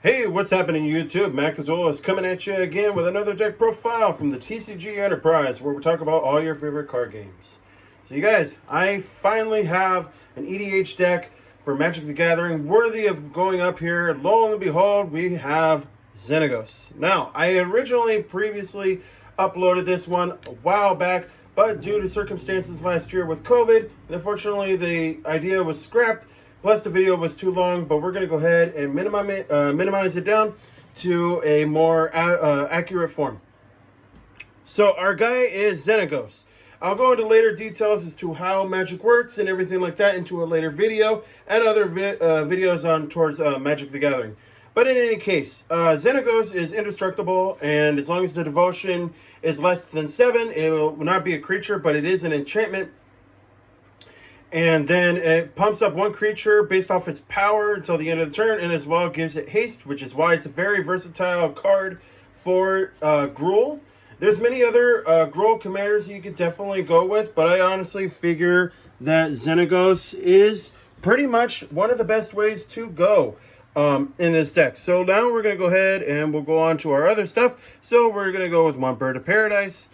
Hey, what's happening YouTube? Mac the Duel is coming at you again with another deck profile from the TCG Enterprise where we talk about all your favorite card games. So you guys, I finally have an EDH deck for Magic the Gathering worthy of going up here. Lo and behold, we have Xenagos. Now, I originally previously uploaded this one a while back, but due to circumstances last year with COVID, unfortunately the idea was scrapped. Plus, the video was too long, but we're going to go ahead and minimize it down to a more accurate form. So, our guy is Xenagos. I'll go into later details as to how magic works and everything like that into a later video and other videos on towards Magic the Gathering. But in any case, Xenagos is indestructible, and as long as the devotion is less than 7, it will not be a creature, but it is an enchantment. And then it pumps up one creature based off its power until the end of the turn, and as well gives it haste, which is why it's a very versatile card for Gruul. There's many other Gruul commanders you could definitely go with, but I honestly figure that Xenagos is pretty much one of the best ways to go in this deck. So now we're going to go ahead and we'll go on to our other stuff. So we're going to go with one Bird of Paradise,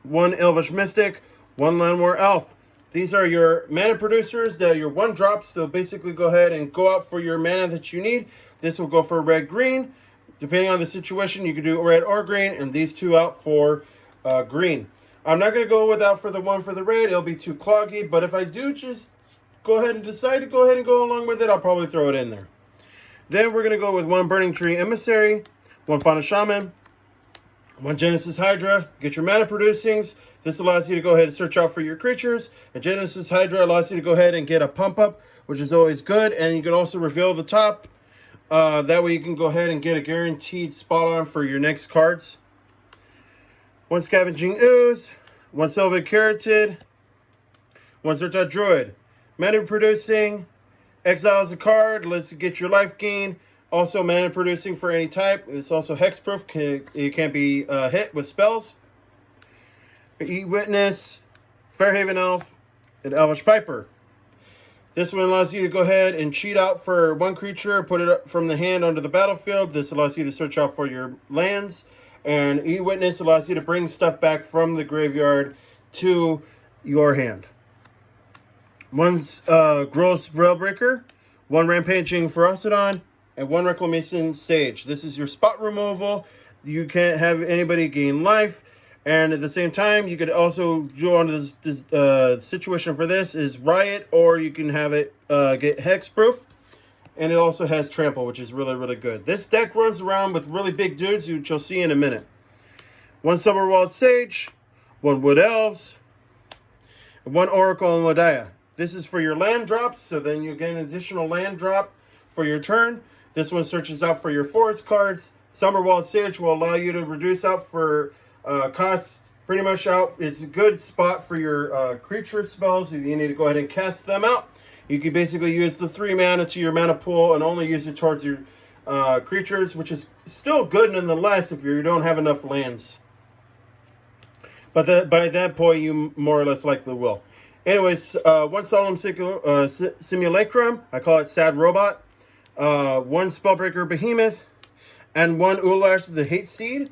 one Elvish Mystic, one Landwar Elf. These are your mana producers, your one drops. So basically go ahead and go out for your mana that you need. This will go for red-green. Depending on the situation, you can do red or green, and these two out for green. I'm not going to go without for the one for the red. It'll be too cloggy, but if I do just go ahead and decide to go ahead and go along with it, I'll probably throw it in there. Then we're going to go with one Burning Tree Emissary, one Fauna Shaman, one Genesis Hydra. Get your mana producings. This allows you to go ahead and search out for your creatures. And Genesis Hydra allows you to go ahead and get a pump up, which is always good. And you can also reveal the top. That way you can go ahead and get a guaranteed spot on for your next cards. One Scavenging Ooze, one Sylvan Caryatid, one Zertot Druid. Mana producing, exiles a card, lets you get your life gain. Also mana producing for any type. It's also hexproof. It can't be hit with spells. E-Witness, Fairhaven Elf, and Elvish Piper. This one allows you to go ahead and cheat out for one creature, put it up from the hand onto the battlefield. This allows you to search out for your lands. And E-Witness allows you to bring stuff back from the graveyard to your hand. One's Gross Railbreaker, one Rampaging Ferocidon, and one Reclamation Sage. This is your spot removal. You can't have anybody gain life. And at the same time, you could also go on to this situation for this is Riot, or you can have it get Hexproof. And it also has Trample, which is really, really good. This deck runs around with really big dudes, which you'll see in a minute. One Summerwald Sage, one Wood Elves, and one Oracle and Ladaya. This is for your land drops, so then you get an additional land drop for your turn. This one searches out for your forest cards. Summerwald Sage will allow you to reduce out for costs pretty much out. It's a good spot for your creature spells. If you need to go ahead and cast them out, you can basically use the 3 mana to your mana pool and only use it towards your creatures, which is still good nonetheless if you don't have enough lands. But by that point, you more or less likely will. Anyways, one Solemn Simulacrum, I call it Sad Robot, one Spellbreaker Behemoth, and one Ulash the Hate Seed.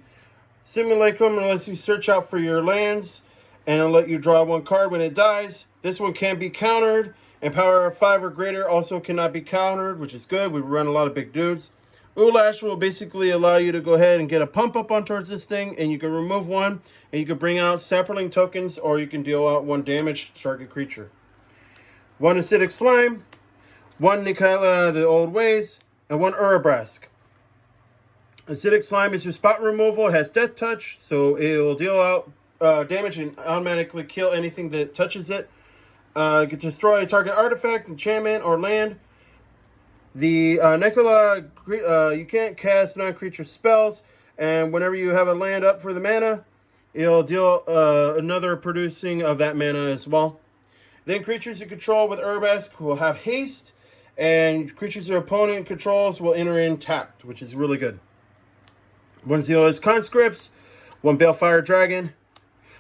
Simulacrum lets you search out for your lands, and it'll let you draw one card when it dies. This one can be countered, and power of 5 or greater also cannot be countered, which is good. We run a lot of big dudes. Ulash will basically allow you to go ahead and get a pump up on towards this thing, and you can remove one, and you can bring out Sapperling tokens, or you can deal out 1 damage to target creature. One Acidic Slime, one Nikala the Old Ways, and one Urabrask. Acidic Slime is your spot removal. It has Death Touch, so it will deal out damage and automatically kill anything that touches it. You can destroy a target artifact, enchantment, or land. The Nicola, you can't cast non-creature spells, and whenever you have a land up for the mana, it'll deal another producing of that mana as well. Then creatures you control with Urabrask will have haste, and creatures your opponent controls will enter in tapped, which is really good. One Zealous Conscripts, one Balefire Dragon,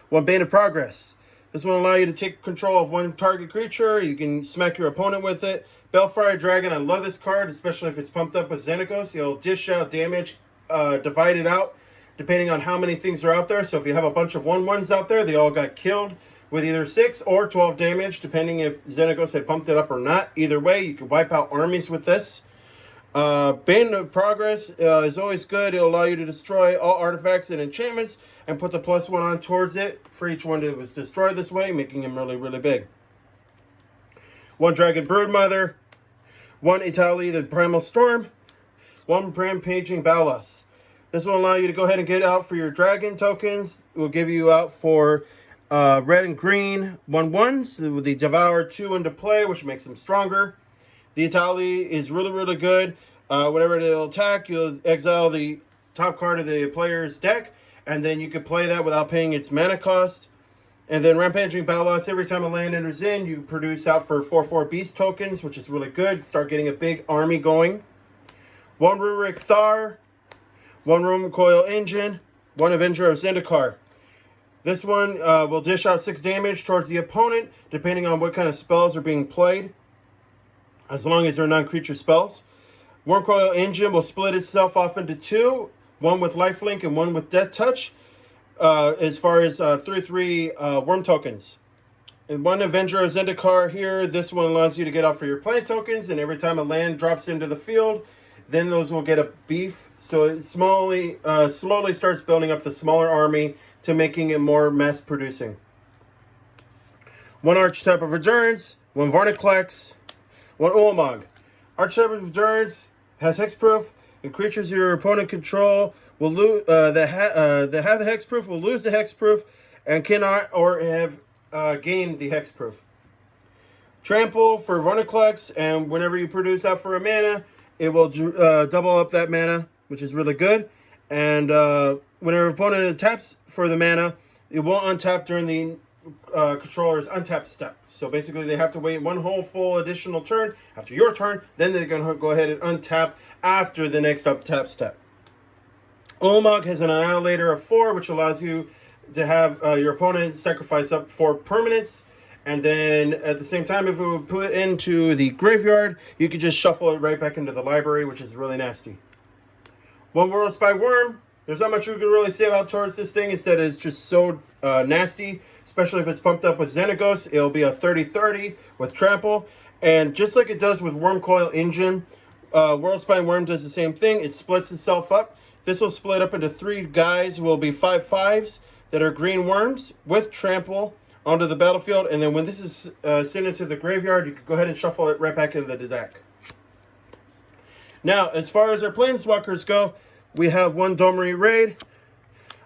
one Bane of Progress. This will allow you to take control of one target creature. You can smack your opponent with it. Balefire Dragon, I love this card, especially if it's pumped up with Xenagos. It'll dish out damage, divide it out, depending on how many things are out there. So if you have a bunch of 1/1s out there, they all got killed with either 6 or 12 damage, depending if Xenagos had pumped it up or not. Either way, you can wipe out armies with this. Bane of Progress is always good. It'll allow you to destroy all artifacts and enchantments and put the +1 on towards it for each one that was destroyed this way, making him really, really big. 1 Dragon Broodmother, 1 Italy, the Primal Storm, 1 Rampaging Balas. This will allow you to go ahead and get out for your dragon tokens. It will give you out for red and green 1/1s with the Devour 2 into play, which makes them stronger. The Italy is really, really good. Whenever they'll attack, you'll exile the top card of the player's deck, and then you can play that without paying its mana cost. And then Rampaging Balas, every time a land enters in, you produce out for 4/4 beast tokens, which is really good. Start getting a big army going. 1 Rurik Thar, 1 Roman Coil Engine, 1 Avenger of Zendikar. This one will dish out 6 damage towards the opponent, depending on what kind of spells are being played, as long as they're non-creature spells. Worm Coil Engine will split itself off into 2, 1 with Lifelink and 1 with Death Touch, as far as 3/3 worm tokens. And 1 Avenger of Zendikar here, this one allows you to get out for your plant tokens, and every time a land drops into the field, then those will get a beef. So it slowly starts building up the smaller army to making it more mass producing. 1 Archetype of Endurance, 1 Varniclex, 1 Ulamog. Archetype of Endurance has hexproof, and creatures your opponent control will lose that have the hexproof will lose the hexproof and cannot or have gained the hexproof. Trample for Varniclex, and whenever you produce out for a mana, it will double up that mana, which is really good. And whenever opponent taps for the mana, it won't untap during the controller's untap step. So basically, they have to wait 1 whole full additional turn after your turn. Then they're going to go ahead and untap after the next up-tap step. Ulamog has an Annihilator of 4, which allows you to have your opponent sacrifice up 4 permanents. And then at the same time, if it would put it into the graveyard, you could just shuffle it right back into the library, which is really nasty. 1 World Spy Worm. There's not much you can really say about towards this thing. Instead, it's just so nasty, especially if it's pumped up with Xenagos. It'll be a 30/30 with Trample. And just like it does with Worm Coil Engine, World Spy Worm does the same thing. It splits itself up. This will split up into 3 guys, will be 5/5s that are green worms with Trample onto the battlefield. And then when this is sent into the graveyard, you can go ahead and shuffle it right back into the deck. Now, as far as our Planeswalkers go, we have 1 Domri Raid,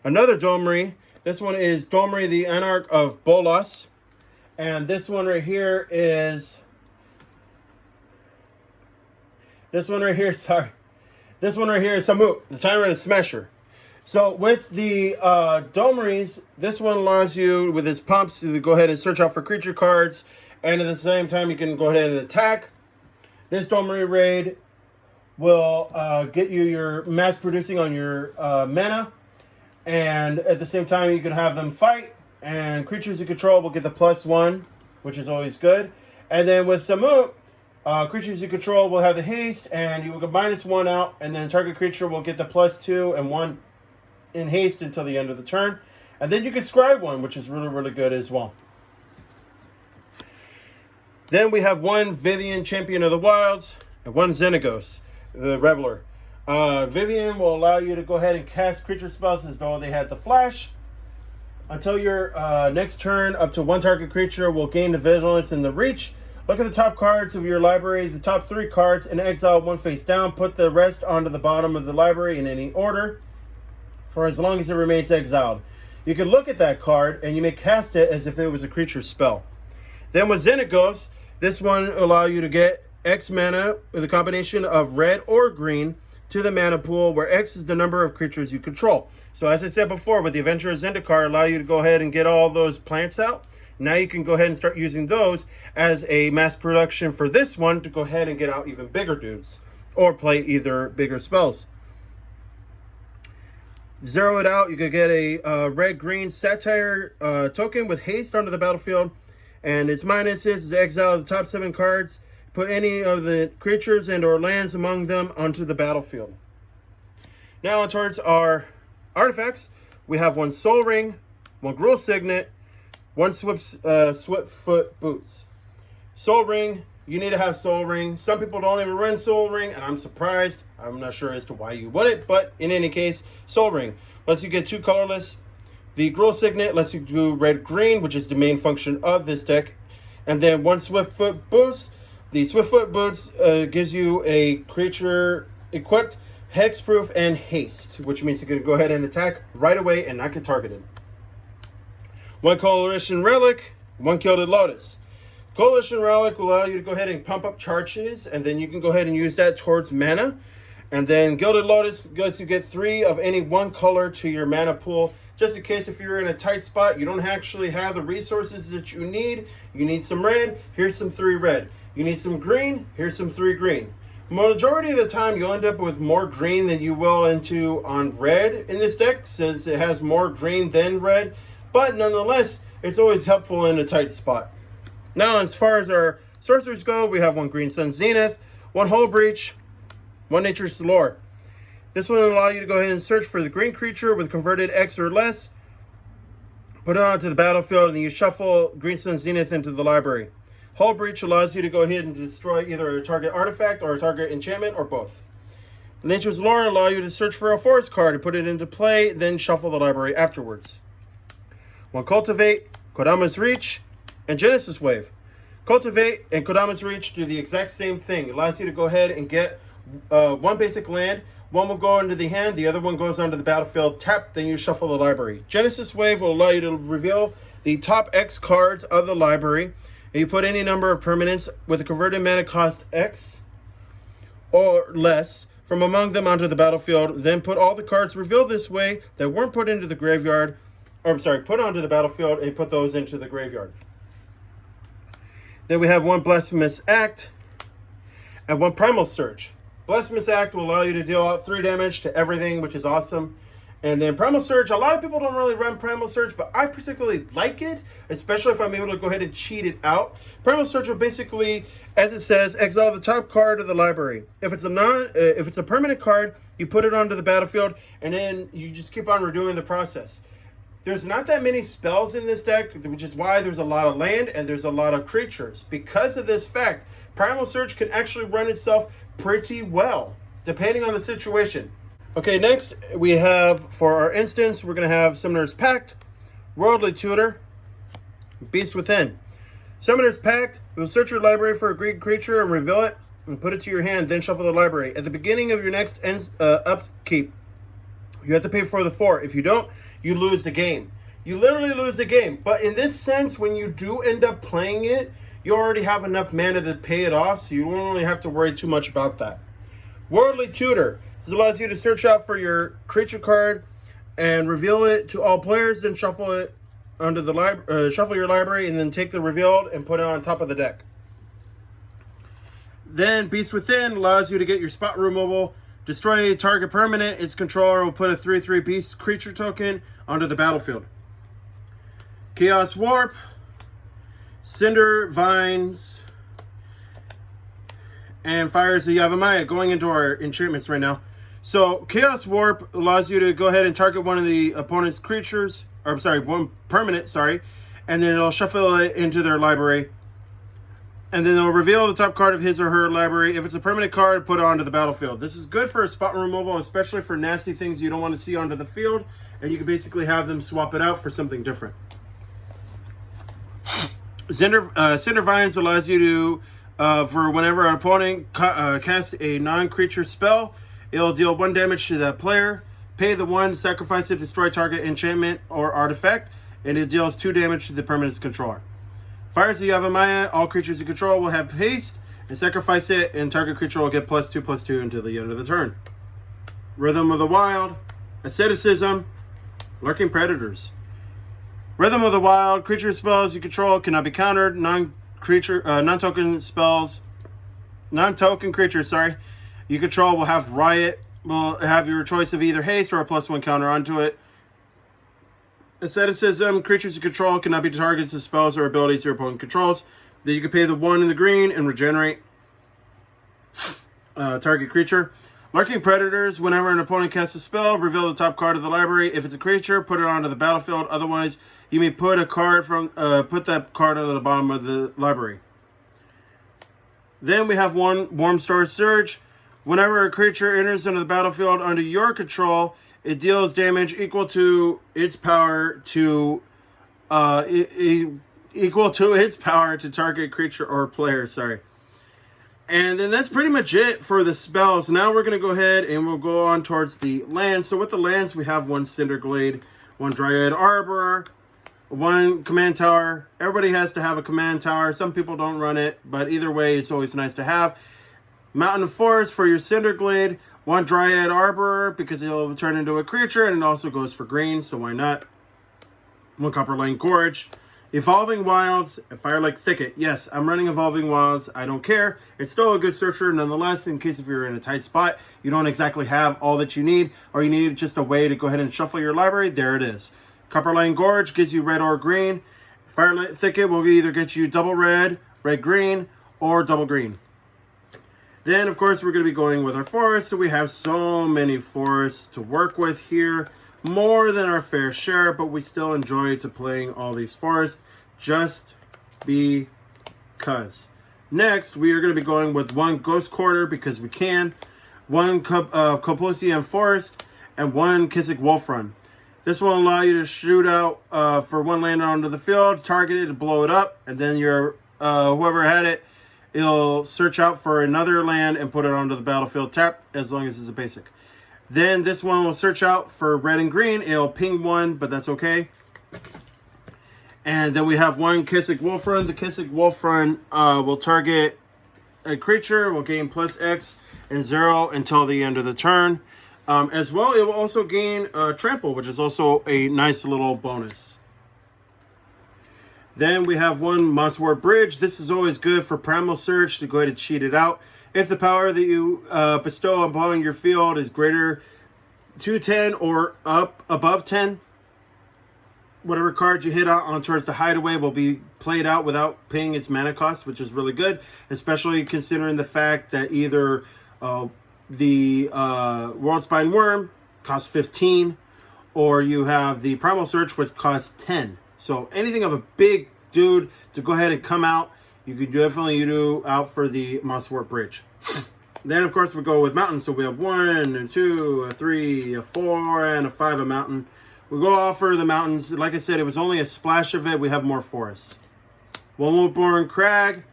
another Domri. This one is Domri the Anarch of Bolas. And this one right here is... This one right here is Samut, the Tyrant Smasher. So with the Domries, this one allows you, with its pumps, to go ahead and search out for creature cards. And at the same time, you can go ahead and attack. This Domri Raid will get you your mass producing on your mana. And at the same time, you can have them fight. And creatures you control will get the +1, which is always good. And then with Samut, creatures you control will have the haste, and you will get -1 out, and then target creature will get the +2 and 1 in haste until the end of the turn. And then you can scribe 1, which is really, really good as well. Then we have 1 Vivian, Champion of the Wilds, and 1 Xenagos, the Reveler. Vivian will allow you to go ahead and cast creature spells as though they had the flash. Until your next turn, up to 1 target creature will gain the vigilance and the reach. Look at the top cards of your library, the top 3 cards, and exile 1 face down. Put the rest onto the bottom of the library in any order for as long as it remains exiled. You can look at that card, and you may cast it as if it was a creature spell. Then with Xenagos, this one will allow you to get X mana with a combination of red or green to the mana pool, where X is the number of creatures you control. So as I said before, with the Avenger of Zendikar, allow you to go ahead and get all those plants out. Now you can go ahead and start using those as a mass production for this one to go ahead and get out even bigger dudes, or play either bigger spells. Zero it out, you could get a red-green Satire token with haste onto the battlefield, and its minuses is exile the top 7 cards, put any of the creatures and or lands among them onto the battlefield. Now on towards our artifacts, we have one Soul Ring, one Gruul Signet, one Swiftfoot Boots. Soul Ring, you need to have Soul Ring. Some people don't even run Soul Ring, and I'm surprised. I'm not sure as to why you wouldn't, but in any case, Soul Ring lets you get 2 colorless. The Gruul Signet lets you do red-green, which is the main function of this deck. And then one Swiftfoot Boots. The Swiftfoot Boots gives you a creature equipped, hexproof, and haste, which means you can go ahead and attack right away and not get targeted. One Coalition Relic, one Gilded Lotus. Coalition Relic will allow you to go ahead and pump up charges, and then you can go ahead and use that towards mana. And then Gilded Lotus lets you get 3 of any one color to your mana pool, just in case if you're in a tight spot, you don't actually have the resources that you need. You need some red, here's some 3 red. You need some green, here's some 3 green. Majority of the time, you'll end up with more green than you will into on red in this deck, since it has more green than red. But nonetheless, it's always helpful in a tight spot. Now, as far as our sorcerers go, we have one Green Sun Zenith, one Hull Breach, one Nature's Lore. This one will allow you to go ahead and search for the green creature with converted X or less, put it onto the battlefield, and then you shuffle Green Sun Zenith into the library. Hull Breach allows you to go ahead and destroy either a target artifact or a target enchantment or both. Nature's Lore allows you to search for a forest card and put it into play, then shuffle the library afterwards. One Cultivate, Kodama's Reach, and Genesis Wave. Cultivate and Kodama's Reach do the exact same thing. It allows you to go ahead and get one basic land. One will go into the hand, the other one goes onto the battlefield. Tap, then you shuffle the library. Genesis Wave will allow you to reveal the top X cards of the library. And you put any number of permanents with a converted mana cost X or less from among them onto the battlefield. Then put all the cards revealed this way that weren't put into the graveyard, put onto the battlefield and put those into the graveyard. Then we have one Blasphemous Act and one Primal Search. Blasphemous Act will allow you to deal out 3 damage to everything, which is awesome. And then Primal Search, a lot of people don't really run Primal Search, but I particularly like it, especially if I'm able to go ahead and cheat it out. Primal Search will basically, as it says, exile the top card of the library. If it's a permanent card, you put it onto the battlefield, and then you just keep on redoing the process. There's not that many spells in this deck, which is why there's a lot of land and there's a lot of creatures. Because of this fact, Primal Search can actually run itself pretty well, depending on the situation. Okay, next we have, for our instance, we're going to have Summoner's Pact, Worldly Tutor, Beast Within. Summoner's Pact will search your library for a green creature and reveal it and put it to your hand, then shuffle the library. At the beginning of your next upkeep, you have to pay for the 4. If you don't, you lose the game. You literally lose the game. But in this sense, when you do end up playing it, you already have enough mana to pay it off, so you won't really have to worry too much about that. Worldly Tutor. This allows you to search out for your creature card and reveal it to all players, then shuffle it onto the shuffle your library, and then take the revealed and put it on top of the deck. Then Beast Within allows you to get your spot removal, destroy a target permanent. Its controller will put a 3/3 beast creature token onto the battlefield. Chaos Warp, Cinder Vines, and Fires of Yavimaya. Going into our enchantments right now. So Chaos Warp allows you to go ahead and target one of the opponent's creatures, one permanent, and then it'll shuffle it into their library. And then they'll reveal the top card of his or her library. If it's a permanent card, put it onto the battlefield. This is good for a spot removal, especially for nasty things you don't want to see onto the field. And you can basically have them swap it out for something different. Cinder Vines allows you to, for whenever an opponent casts a non-creature spell, it'll deal 1 damage to that player. Pay the 1, sacrifice it, destroy target enchantment or artifact, and it deals 2 damage to the permanent's controller. Fires of Yavimaya, all creatures you control will have haste, and sacrifice it, and target creature will get +2/+2 until the end of the turn. Rhythm of the Wild, Asceticism, Lurking Predators. Rhythm of the Wild, creature spells you control cannot be countered. Non-token creatures, you control will have Riot, will have your choice of either haste or a +1 counter onto it. Asceticism, creatures you control cannot be targets of spells or abilities your opponent controls. Then you can pay the 1 in the green and regenerate. Target creature. Lurking Predators. Whenever an opponent casts a spell, reveal the top card of the library. If it's a creature, put it onto the battlefield. Otherwise, you may put a card from put that card on the bottom of the library. Then we have one Warm Star Surge. Whenever a creature enters into the battlefield under your control, it deals damage equal to its power to target creature or player. Sorry. And then that's pretty much it for the spells. Now we're going to go ahead and we'll go on towards the lands. So with the lands, we have one Cinderglade, one Dryad Arborer, one command tower. Everybody has to have a command tower. Some people don't run it, but either way, it's always nice to have. Mountain of Forest for your Cinderglade, one Dryad Arborer because it'll turn into a creature, and it also goes for green, so why not? One Copperline Gorge. Evolving Wilds, a Firelink Thicket. Yes, I'm running Evolving Wilds. I don't care. It's still a good searcher nonetheless, in case if you're in a tight spot, you don't exactly have all that you need, or you need just a way to go ahead and shuffle your library. There it is. Copperline Gorge gives you red or green. Firelink Thicket will either get you double red, red-green, or double green. Then, of course, we're going to be going with our forests. So we have so many forests to work with here. More than our fair share, but we still enjoy to playing all these forests just because. Next, we are going to be going with one Ghost Quarter because we can, one Coplosian Forest, and one Kisik Wolf Run. This will allow you to shoot out for one land onto the field, target it to blow it up, and then your whoever had it, it'll search out for another land and put it onto the battlefield tapped, as long as it's a basic. Then this one will search out for red and green. It'll ping one, but that's okay. And then we have one Kisik Wolf Run. The Kisik Wolf Run will target a creature, will gain +X and 0 until the end of the turn. As well, it will also gain Trample, which is also a nice little bonus. Then we have one Mosswort Bridge. This is always good for Primal Search to go ahead and cheat it out. If the power that you bestow upon your field is greater to 10 or above 10, whatever card you hit on towards the hideaway will be played out without paying its mana cost, which is really good, especially considering the fact that either the Worldspine Worm costs 15, or you have the Primal Search, which costs 10. So anything of a big dude to go ahead and come out, you could definitely do out for the Mosswort Bridge. Then, of course, we go with mountains. So we have 1, 2, 3, 4, and 5 a mountain. We go off for the mountains. Like I said, it was only a splash of it. We have more forests. One Woodborn Crag,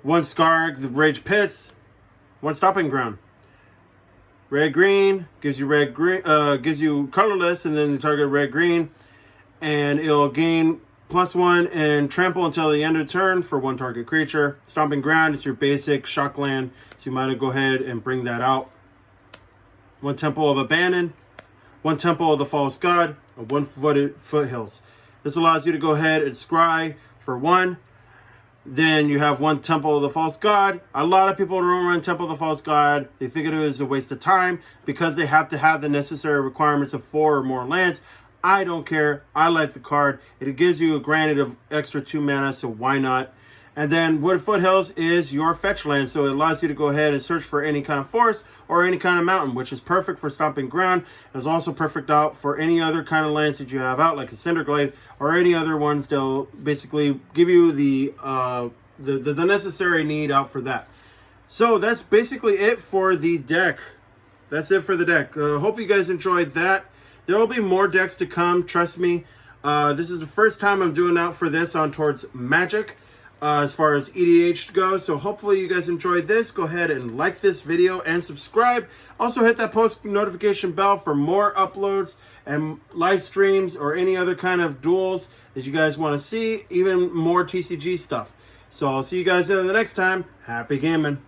one Skarg, the Rage Pits, one Stomping Ground. Red-green gives you red-green, gives you colorless, and then you target red-green, and it'll gain +1 and trample until the end of the turn for one target creature. Stomping Ground is your basic shock land, so you might go ahead and bring that out. One Temple of Abandon, one Temple of the False God, and one Foothills. This allows you to go ahead and scry for 1. Then you have one Temple of the False God. A lot of people don't run Temple of the False God. They think it is a waste of time because they have to have the necessary requirements of 4 or more lands. I don't care. I like the card. It gives you a granted of extra 2 mana, so why not? And then Wood Foothills is your fetch land, so it allows you to go ahead and search for any kind of forest or any kind of mountain, which is perfect for Stomping Ground. It's also perfect out for any other kind of lands that you have out, like a Cinderglade or any other ones. They'll basically give you the necessary need out for that. So that's basically it for the deck. That's it for the deck. Hope you guys enjoyed that. There will be more decks to come, trust me. This is the first time I'm doing out for this on towards Magic as far as EDH goes. So hopefully you guys enjoyed this. Go ahead and like this video and subscribe. Also hit that post notification bell for more uploads and live streams or any other kind of duels that you guys want to see. Even more TCG stuff. So I'll see you guys in the next time. Happy gaming.